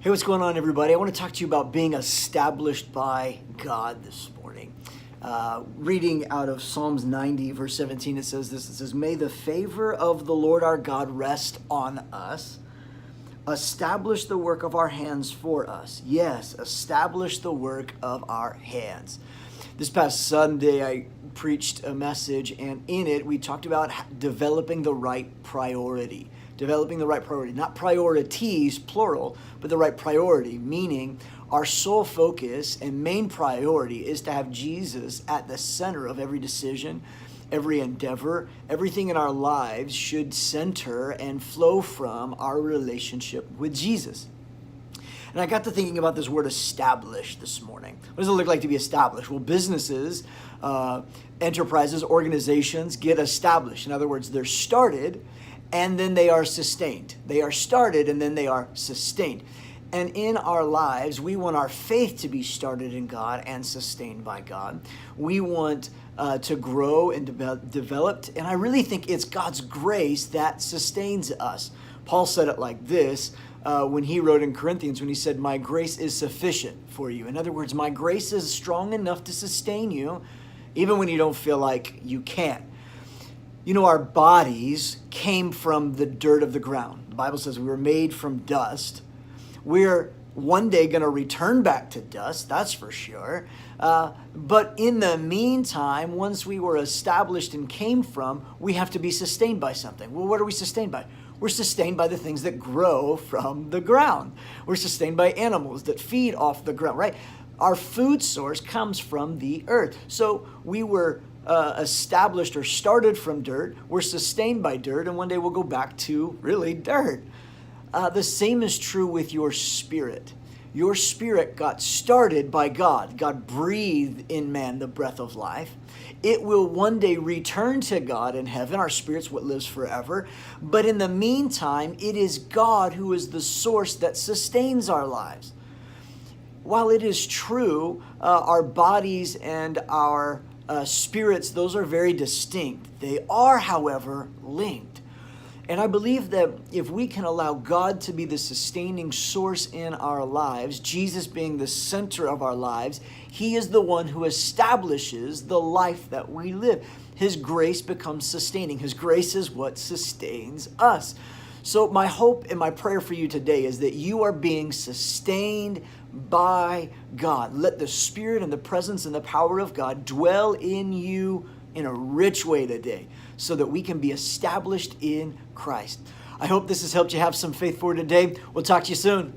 Hey, what's going on, everybody? I want to talk to you about being established by God this morning. Reading out of Psalms 90, verse 17, it says this. It says, "May the favor of the Lord our God rest on us. Establish the work of our hands for us." Yes, establish the work of our hands. This past Sunday, I preached a message, and in it, we talked about developing the right priority. Developing the right priority, not priorities, plural, but the right priority, meaning our sole focus and main priority is to have Jesus at the center of every decision, every endeavor. Everything in our lives should center and flow from our relationship with Jesus. And I got to thinking about this word establish this morning. What does it look like to be established? Well, businesses, enterprises, organizations get established. In other words, they're started and then they are sustained. They are started and then they are sustained. And in our lives, we want our faith to be started in God and sustained by God. We want to grow and develop. And I really think it's God's grace that sustains us. Paul said it like this when he wrote in Corinthians, when he said, "My grace is sufficient for you." In other words, my grace is strong enough to sustain you, even when you don't feel like you can. You know, our bodies came from the dirt of the ground. The Bible says we were made from dust. We're one day going to return back to dust, that's for sure. But in the meantime, once we were established and came from, we have to be sustained by something. Well, what are we sustained by? We're sustained by the things that grow from the ground. We're sustained by animals that feed off the ground, right? Our food source comes from the earth. So we were established or started from dirt. We're sustained by dirt, and one day we'll go back to really dirt. The same is true with your spirit. Your spirit got started by God. God breathed in man the breath of life. It will one day return to God in heaven. Our spirit's what lives forever. But in the meantime, it is God who is the source that sustains our lives. While it is true, our bodies and our spirits, those are very distinct. They are, however, linked. And I believe that if we can allow God to be the sustaining source in our lives, Jesus being the center of our lives, He is the one who establishes the life that we live. His grace becomes sustaining. His grace is what sustains us. So my hope and my prayer for you today is that you are being sustained by God. Let the Spirit and the presence and the power of God dwell in you in a rich way today so that we can be established in Christ. I hope this has helped you have some faith for today. We'll talk to you soon.